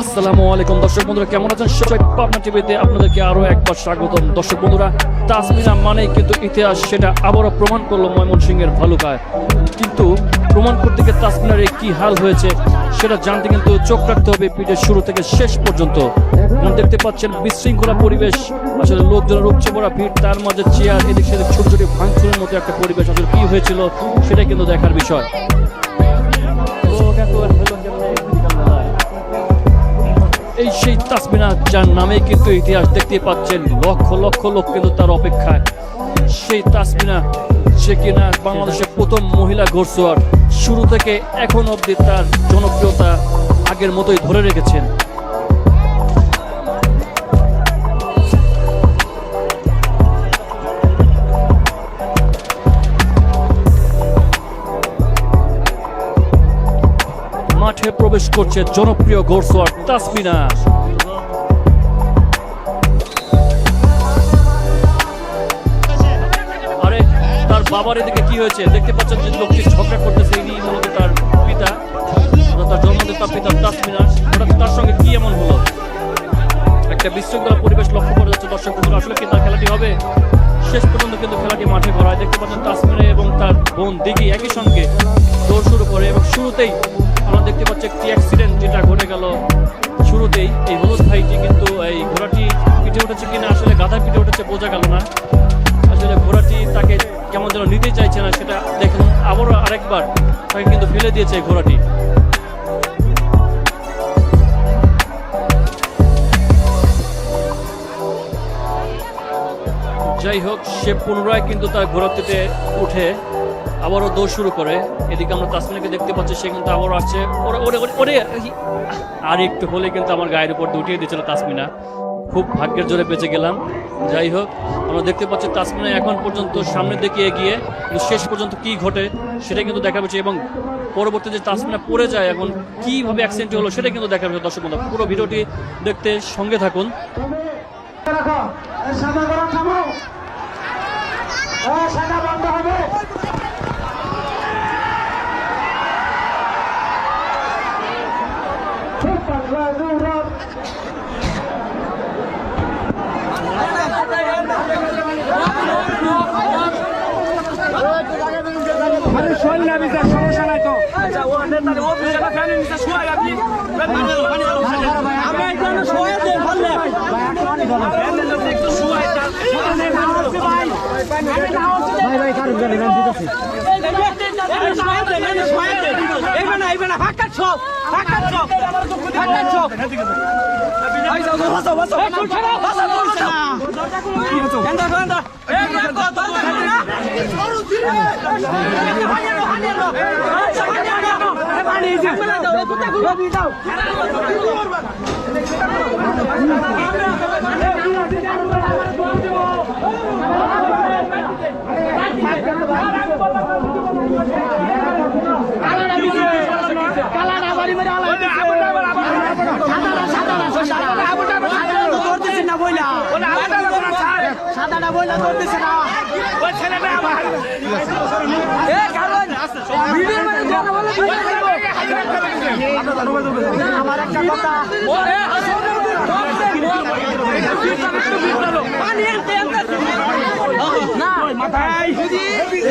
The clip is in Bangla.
আসসালামু আলাইকুম দর্শক বন্ধুরা, কেমন আছেন সবাই? পাবনা টিভিতে আপনাদেরকে আরো একবার স্বাগতম। দর্শক বন্ধুরা, তাসমিনা মানেই কিন্তু ইতিহাস, সেটা আবারও প্রমাণ করলো ময়মনসিংহের ভালুকায়। কিন্তু প্রমাণ করতে গিয়ে তাসমিনার কি হাল হয়েছে সেটা জানতে কিন্তু চোখ রাখতে হবে পিঠের শুরু থেকে শেষ পর্যন্ত। দেখতে পাচ্ছেন বিশৃঙ্খলা পরিবেশ, আসলে লোকজনের উপচে পড়া ভিড়, তার মাঝে চেয়ার, এদিক সেদিক ছোট ছোট ভাঙচুরের মতো একটা পরিবেশ। আসলে কি হয়েছিল সেটা কিন্তু দেখার বিষয়। এই সেই তাসমিনা যার নামে কিন্তু ইতিহাস, দেখতে পাচ্ছেন লক্ষ লক্ষ লোক কিন্তু তার অপেক্ষায়। সেই তাসমিনা যে কিনা বাংলাদেশের প্রথম মহিলা ঘোড়সওয়ার, শুরু থেকে এখন অবধি তার জনপ্রিয়তা আগের মতোই ধরে রেখেছেন। মাঠে প্রবেশ করছে জনপ্রিয় ঘোড়সওয়ার তাসমিনা। আরে তার বাবার এদিকে কি হয়েছে দেখতে পাচ্ছেন, যে লোকটি ঝগড়া করতেছে, ইনি মূলত তার পিতা, তার জন্মদাতা পিতা তাসমিনা। হঠাৎ তার সঙ্গে কি এমন হলো? একটা বিশৃঙ্খলা পরিবেশ লক্ষ্য করা যাচ্ছে। দর্শক বন্ধুরা, আসলে কি তার খেলাটি হবে? শেষ পর্যন্ত কিন্তু খেলাটি মাঠে গড়ায়। দেখতে পাচ্ছেন তাসমিনা এবং তার বোন দিঘি একই সঙ্গে দৌড় শুরু করে, এবং শুরুতেই আমরা দেখতে পাচ্ছি একটি অ্যাক্সিডেন্ট যেটা ঘটে গেল। শুরুতেই এই হলুদ ভাইটি কিন্তু এই ঘোড়াটি পিঠে উঠেছে কিনা, আসলে গাধা পিঠে উঠেছে বোঝা গেল না। আসলে ঘোড়াটি তাকে কেমন যেন নিতে চাইছে না, সেটা দেখুন। আবারও আরেকবার তাকে কিন্তু ফেলে দিয়েছে ঘোড়াটি। যাই হোক, সে পুনরায় কিন্তু তার ঘোড়াটিতে উঠে আবারও দৌড় শুরু করে। এদিকে আমরা তাসমিনাকে দেখতে পাচ্ছি, সে কিন্তু আবারও আসছে। আর একটু হলে কিন্তু আমার গায়ের উপর উঠিয়ে দিয়েছিল তাসমিনা। খুব ভাগ্যের জোরে বেঁচে গেলাম। যাই হোক, আমরা দেখতে পাচ্ছি তাসমিনা এখন পর্যন্ত সামনের দিকে এগিয়ে, কিন্তু শেষ পর্যন্ত কি ঘটে সেটা কিন্তু দেখা যাচ্ছে, এবং পরবর্তী যে তাসমিনা পড়ে যায় এখন কিভাবে অ্যাক্সিডেন্ট হলো সেটা কিন্তু দেখা যাচ্ছে। দর্শক বন্ধু, পুরো ভিডিওটি দেখতে সঙ্গে থাকুন। সমস্যা নাই তো, সাদাটা বইলা ধরতেছে না ওই ছেলেটা আমার একটা কথা, না মাথায় সমস্যা